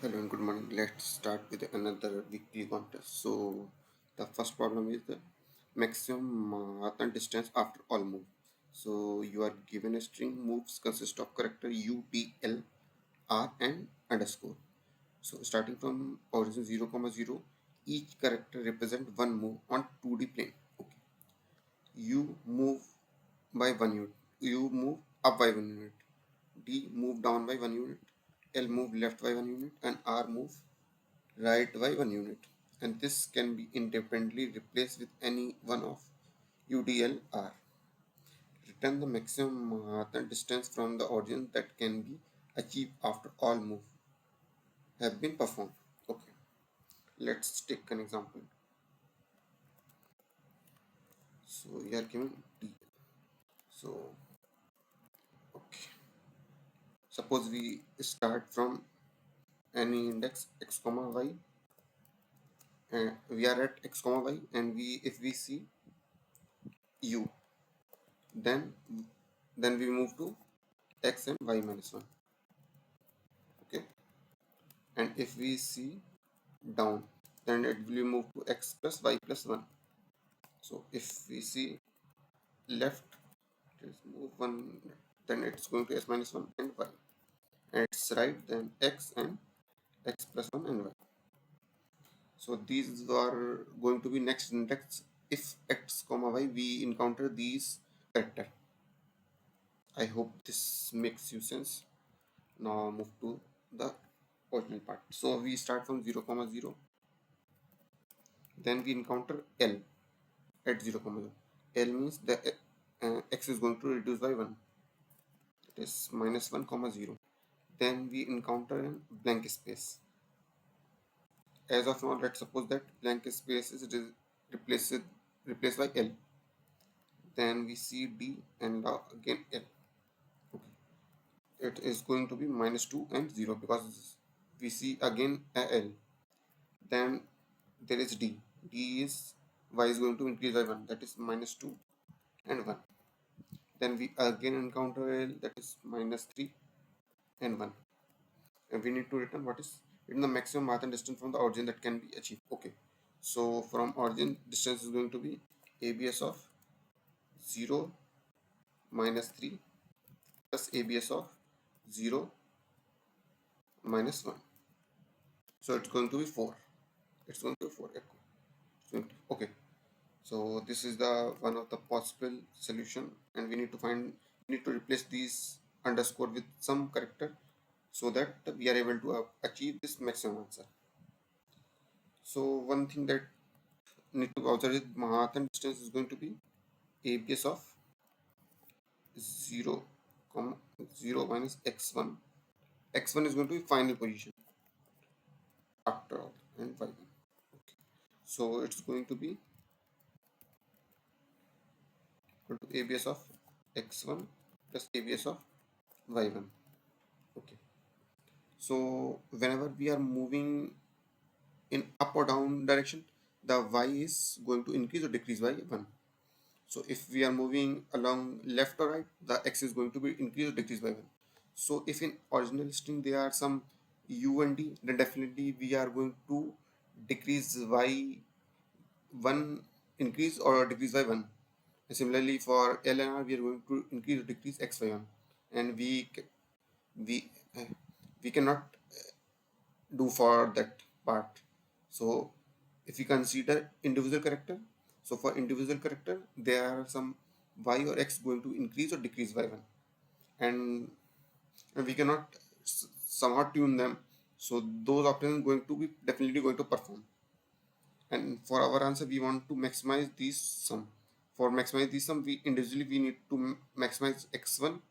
Hello and good morning. Let's start with another weekly contest. So, the first problem is the maximum marathon distance after all move. So, you are given a string moves consist of character U, D, L, R, and underscore. So, starting from origin 0, comma 0, each character represent one move on 2D plane. Okay. U move by 1 unit. U move up by 1 unit. D move down by 1 unit. L move left by 1 unit, and R move right by 1 unit, and this can be independently replaced with any one of UDLR. Return the maximum marathon distance from the origin that can be achieved after all moves have been performed. Okay, let's take an example. So we are given D. So okay, suppose we start from any index x comma y, and we are at x comma y, and we if we see u, then we move to x and y minus 1. Okay, and if we see down, then it will move to x plus y plus 1. So if we see left, just move 1, then it's going to s minus 1 and y, and it's right, then x and x plus 1 and y. So these are going to be next index. If x comma y we encounter these character. I hope this makes you sense. Now move to the original part. So we start from 0 comma 0, then we encounter L at 0 comma 0. L means the x is going to reduce by 1. It is minus 1 comma 0. Then we encounter a blank space. As of now, let's suppose that blank space is replaced replaced by L. Then we see D and again L. Okay. It is going to be minus 2 and 0 because we see again a L. Then there is D. D is y is going to increase by 1, that is minus 2 and 1. Then we again encounter L, that is minus 3 and 1. And we need to return what is in the maximum marathon distance from the origin that can be achieved. Okay, so from origin distance is going to be abs of 0 minus 3 plus abs of 0 minus 1. So it's going to be 4. It's going to be 4 echo. Okay, so this is the one of the possible solution, and we need to find, we need to replace these underscore with some character so that we are able to achieve this maximum answer. So one thing that need to observe is Manhattan distance is going to be abs of 0, 0 minus x1. X1 is going to be final position after all, and y1. Okay. So it's going to be equal to abs of x1 plus abs of y1. Okay. So whenever we are moving in up or down direction, the y is going to increase or decrease by 1. So if we are moving along left or right, the x is going to be increased or decreased by 1. So if in original string there are some u and d, then definitely we are going to decrease y 1, increase or decrease by 1. And similarly for L and R, we are going to increase or decrease x by 1. And we uh, we cannot do for that part. So if we consider individual character, so for individual character there are some y or x going to increase or decrease by 1, and we cannot somehow tune them, so those options going to be definitely going to perform. And for our answer we want to maximize these sum. For maximize these sum, we individually we need to maximize x1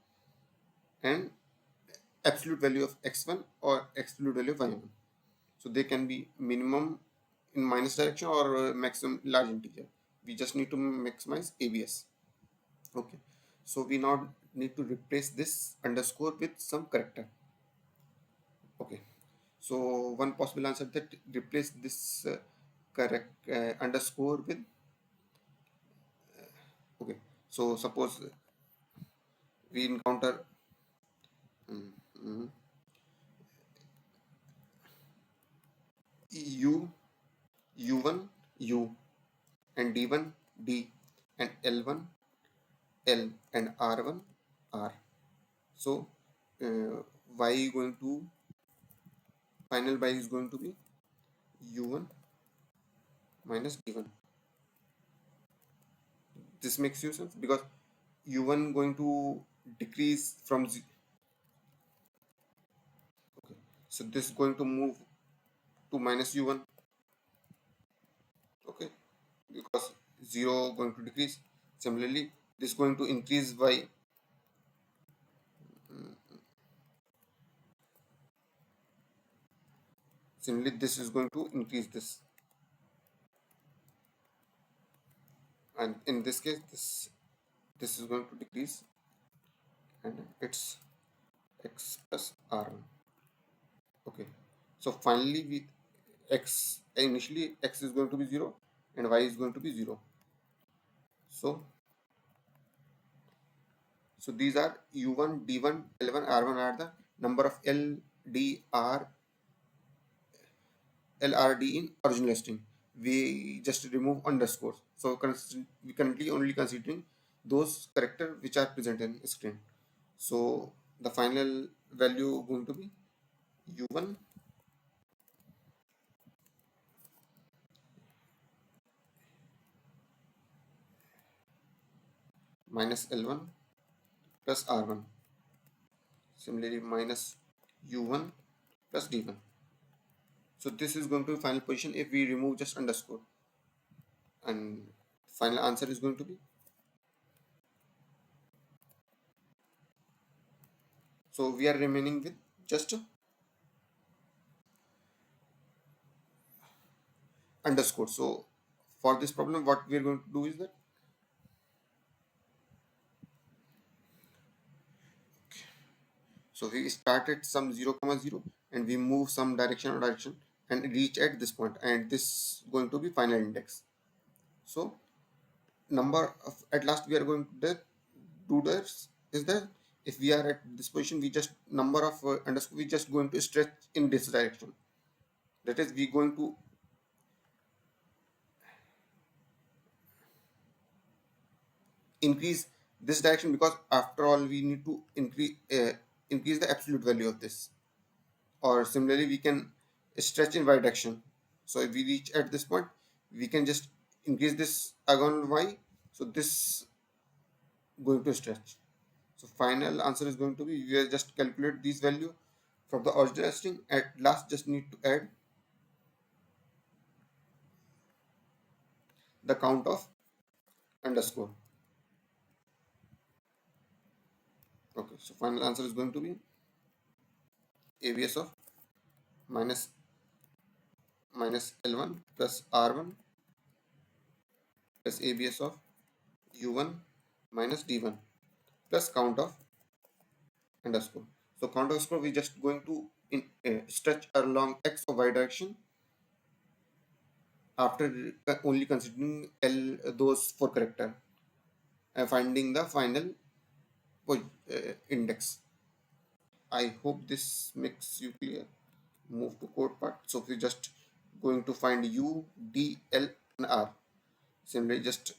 and absolute value of x1 or absolute value of y1. So they can be minimum in minus direction or maximum large integer. We just need to maximize abs. Okay, so we now need to replace this underscore with some character. Okay, so one possible answer that replace this correct underscore with, okay, so suppose we encounter mm, mm, U, U1, U, and D1, D, and L1, L, and R1, R. So Y going to final Y is going to be U1 minus D1. This makes you sense because U1 going to decrease from okay. So this is going to move to minus U1, okay, because 0 going to decrease. Similarly, this is going to increase by similarly this is going to increase this, and in this case this is going to decrease, and it's x plus r1. Okay, so finally we x initially x is going to be 0 and y is going to be 0. So these are u1 d1 l1 r1 are the number of l d r LRD in original string. We just remove underscores. So we currently only considering those characters which are present in screen. So the final value going to be U1 minus L1 plus R1. Similarly minus U1 plus D1. So this is going to be final position if we remove just underscore. And final answer is going to be, so we are remaining with just underscore. So for this problem what we are going to do is that, so we started some 0 comma 0 and we move some direction or direction and reach at this point, and this going to be final index. So number of at last we are going to do this is that if we are at this position we just number of underscore we just going to stretch in this direction. That is we going to increase this direction because after all we need to increase the absolute value of this, or similarly we can stretch in y direction. So if we reach at this point we can just increase this again y, so this going to stretch. So final answer is going to be, we will just calculate these value from the original string. At last just need to add the count of underscore. Okay, so final answer is going to be abs of minus l1 plus r1 plus abs of u1 minus d1 plus count of underscore. So count underscore we just going to stretch along x or y direction after only considering those four character and finding the final index. I hope this makes you clear. Move to code part. So we're just going to find u, d, l, and r. Similarly, just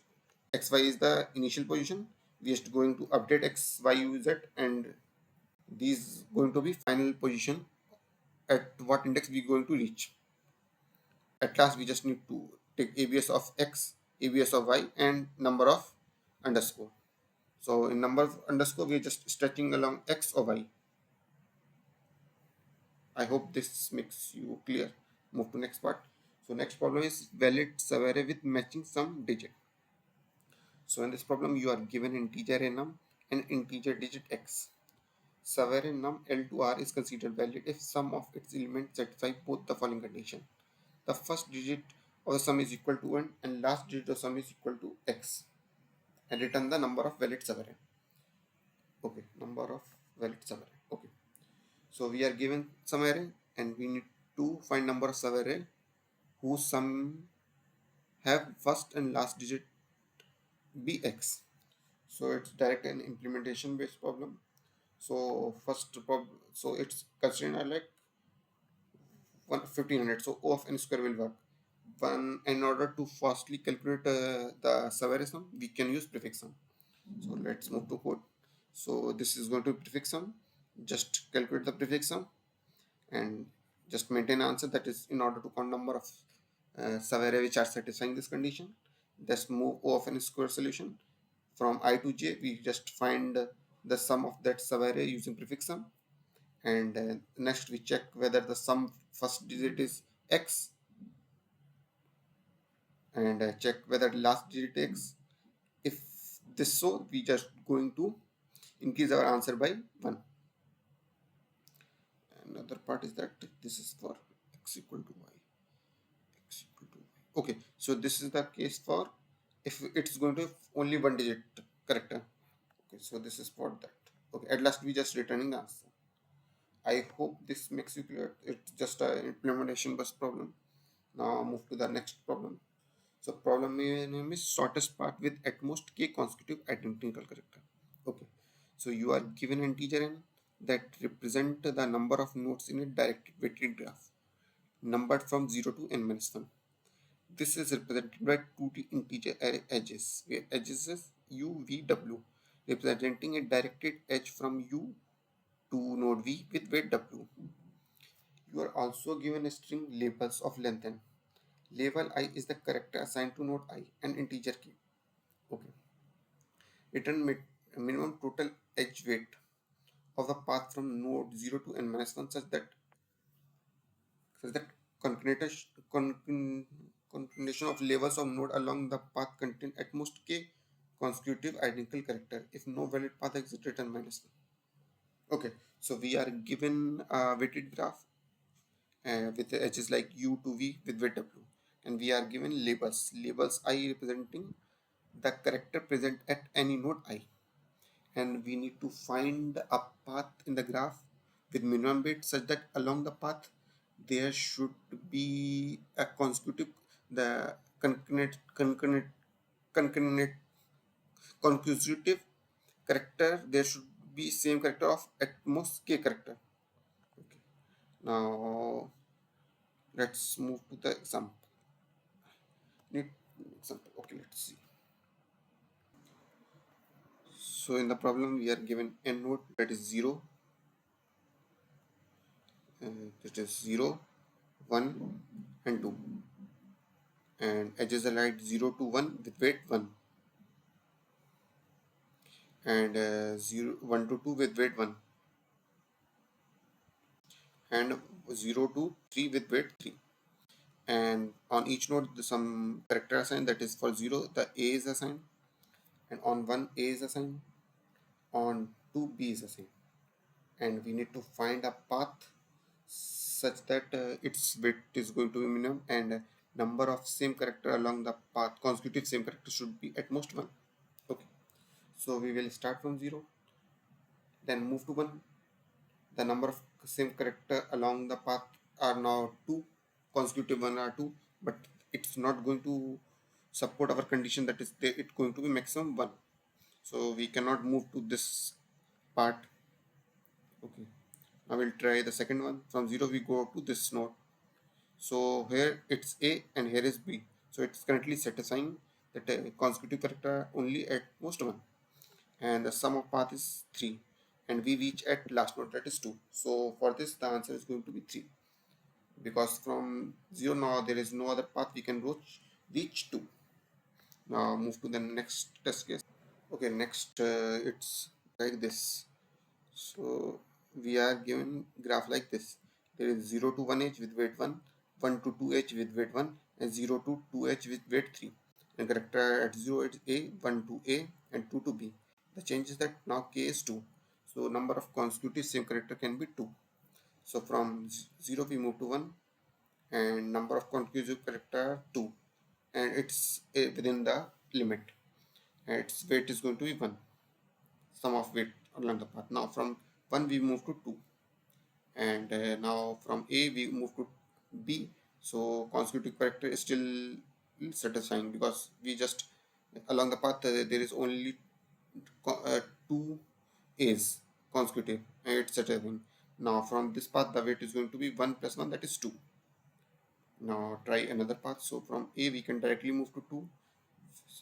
x, y is the initial position. We are just going to update x, y, u, z, and these going to be final position at what index we going to reach. At last, we just need to take abs of x, abs of y, and number of underscore. So in number of underscore, we are just stretching along x or y. I hope this makes you clear. Move to next part. So next problem is valid subarray with matching some digit. So in this problem, you are given integer num and integer digit x. Subarray num L to R is considered valid if sum of its elements satisfy both the following condition. The first digit of the sum is equal to 1 and last digit of sum is equal to x. And return the number of valid subarray. Okay, number of valid subarray. Okay. So we are given some array and we need to find number of subarray whose sum have first and last digit be x. So it's direct and implementation based problem. So so it's considered like 1500. So O of n square will work. One, in order to fastly calculate the Savary sum, we can use prefix sum. So let's move to code. So this is going to be prefix sum. Just calculate the prefix sum and just maintain answer, that is in order to count number of Savary which are satisfying this condition. Just move O of n square solution from I to j. We just find the sum of that Savary using prefix sum, and next we check whether the sum first digit is x, and check whether last digit x. If this so, we just going to increase our answer by 1. Another part is that this is for x equal to y, x equal to y. Okay, so this is the case for if it's going to only one digit character. Okay, so this is for that. Okay, at last we just returning the answer. I hope this makes you clear. It's just a implementation bus problem. Now move to the next problem. So problem name is shortest path with at most k consecutive identical character. Okay. So you are given an integer n that represent the number of nodes in a directed weighted graph, numbered from 0 to n minus 1. This is represented by two integer array edges, where edges is u, v, w, representing a directed edge from u to node v with weight w. You are also given a string labels of length n. Label I is the character assigned to node I and integer k. Okay. Return minimum total edge weight of the path from node 0 to n minus 1 such that concatenation of labels of node along the path contain at most k consecutive identical character. If no valid path exists, return minus 1. Okay, so we are given a weighted graph with the edges like u to v with weight w, and we are given labels I representing the character present at any node I, and we need to find a path in the graph with minimum weight such that along the path there should be a consecutive, the concurrent consecutive character, there should be same character of at most k character. Okay, now let's move to the example. Need example. Okay, let's see. So in the problem we are given n node that is 0, that is 0, 1 and 2, and edges are light 0 to 1 with weight 1, and 0 1 to 2 with weight 1, and 0 to 3 with weight 3. And on each node some character assigned, that is for 0 the a is assigned, and on 1 a is assigned, on 2 b is assigned, and we need to find a path such that its width is going to be minimum, and number of same character along the path, consecutive same character, should be at most 1. Okay, so we will start from 0, then move to 1. The number of same character along the path are now 2, consecutive 1 are 2, but it's not going to support our condition, that is it's going to be maximum 1, so we cannot move to this part. Okay, now we'll try the second one. From 0 we go to this node. So here it's A and here is B. So it's currently satisfying that consecutive character only at most 1. And the sum of path is 3. And we reach at last node, that is 2. So for this the answer is going to be 3. Because from 0 now there is no other path we can reach 2. Now move to the next test case. Okay, next it's like this. So we are given graph like this. There is 0 to 1 edge with weight 1, 1 to 2 edge with weight 1, and 0 to 2 edge with weight 3. And character at 0 is A, 1 to A, and 2 to B. The change is that now K is 2. So number of consecutive same character can be 2. So from 0 we move to 1, and number of consecutive character 2. And it's within the limit. And its weight is going to be 1. Sum of weight along the path. Now from 1 we move to 2, and now from A we move to B. So consecutive character is still satisfying because we just along the path there is only 2 A's consecutive, and it's satisfying. Now from this path the weight is going to be 1 plus 1, that is 2. Now try another path. So from A we can directly move to 2,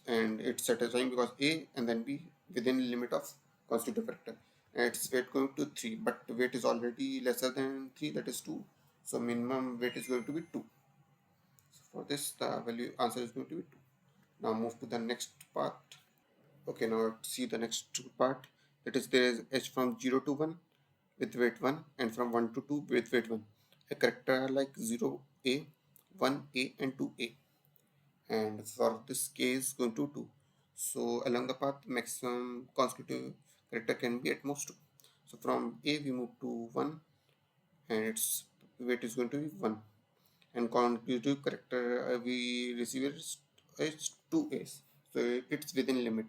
and it's satisfying because A and then B within limit of constitutive character. And its weight going to 3, but weight is already lesser than 3, that is 2. So minimum weight is going to be 2. So for this the value answer is going to be 2. Now move to the next part. Okay, now see the next part. That is, there is h from 0 to 1 with weight 1, and from 1 to 2 with weight 1. A character like 0a, 1a, and 2a. And for this case, going to 2. So along the path, maximum consecutive character can be at most 2. So from a we move to 1, and its weight is going to be 1. And consecutive character we receive is 2a's. So it's within limit.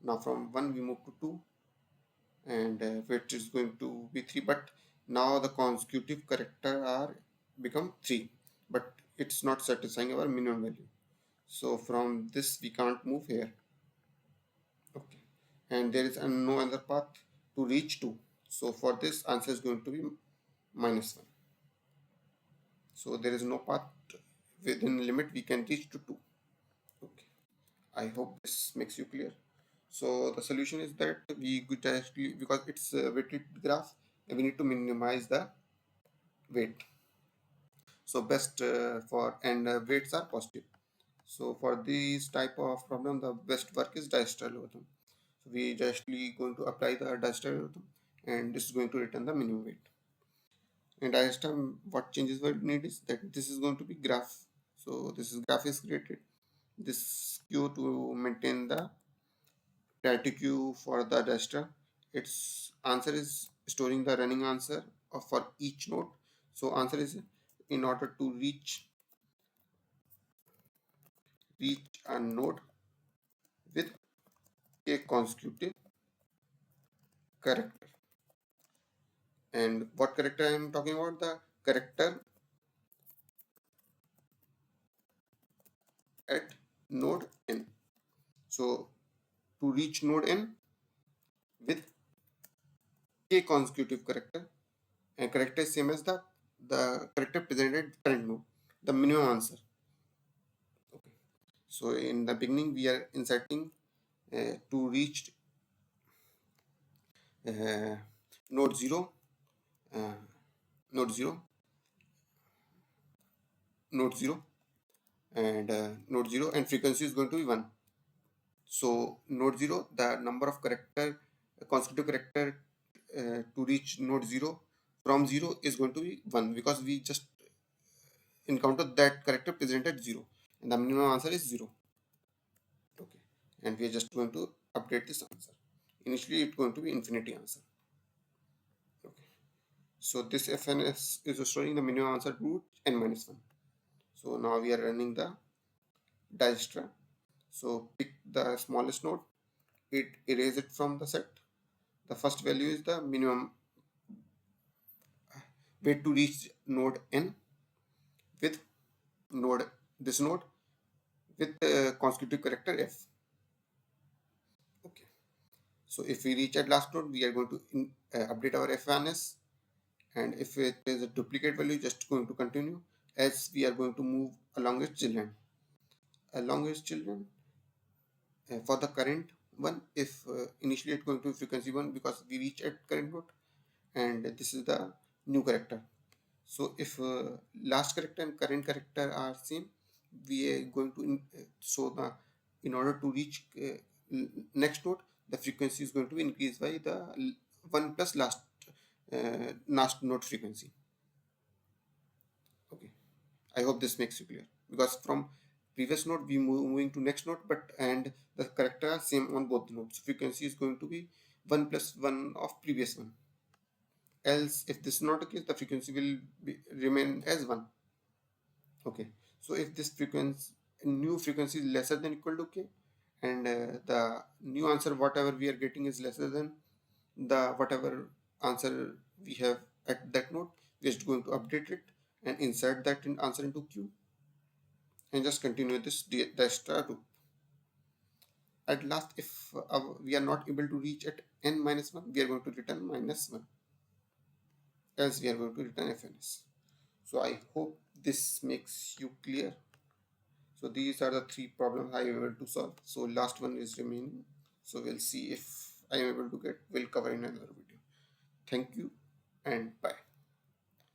Now from 1 we move to 2, and weight is going to be 3, but now the consecutive character are become 3, but it's not satisfying our minimum value. So from this we can't move here. Okay, and there is no other path to reach 2. So for this answer is going to be -1. So there is no path within limit we can reach to 2. Okay, I hope this makes you clear. So the solution is that we could actually, because it's a weighted graph, and we need to minimize the weight. So best for, and weights are positive. So for this type of problem, the best work is Dijkstra algorithm. So we justly going to apply the Dijkstra algorithm, and this is going to return the minimum weight. And Dijkstra, what changes we need is that this is going to be graph. So this is graph is created. This queue to maintain the priority queue for the Dijkstra. Its answer is storing the running answer for each node. So answer is, in order to reach a node with a consecutive character. And what character I am talking about? The character at node n. So to reach node n with k consecutive character, and character is same as the character presented current node, the minimum answer. Okay. So in the beginning we are inserting to reach uh, node 0, uh, node 0, node 0, and node 0, and frequency is going to be 1. So node 0, the number of character, consecutive character to reach node 0 from 0 is going to be 1, because we just encountered that character presented 0, and the minimum answer is 0. Okay, and we are just going to update this answer. Initially it's going to be infinity answer. Okay, so this FNS is storing the minimum answer root n minus 1. So now we are running the Dijkstra. So pick the smallest node, it erase it from the set. The first value is the minimum way to reach node n with node, this node with consecutive character f. Okay, so if we reach at last node, we are going to update our f1s, and if it is a duplicate value, just going to continue, as we are going to move along its children. Along its children, for the current one, if initially it's going to frequency 1, because we reach at current node, and this is the new character. So if last character and current character are same, we are going to so the, in order to reach next node, the frequency is going to increase by the 1 plus last node frequency. Okay, I hope this makes you clear, because from previous node we moving to next node, but and the character are same on both nodes. Frequency is going to be 1 plus 1 of previous one. Else, if this is not the case, the frequency will remain as 1. Okay, so if this frequency, new frequency is lesser than equal to k, and the new answer whatever we are getting is lesser than the whatever answer we have at that node, we are just going to update it and insert that in answer into queue, and just continue this the extra loop. At last, if we are not able to reach at n minus 1, we are going to return -1, as we are going to return fns. So I hope this makes you clear. So these are the three problems I am able to solve. So last one is remaining. So we'll see if I am able to get. We'll cover in another video. Thank you and bye.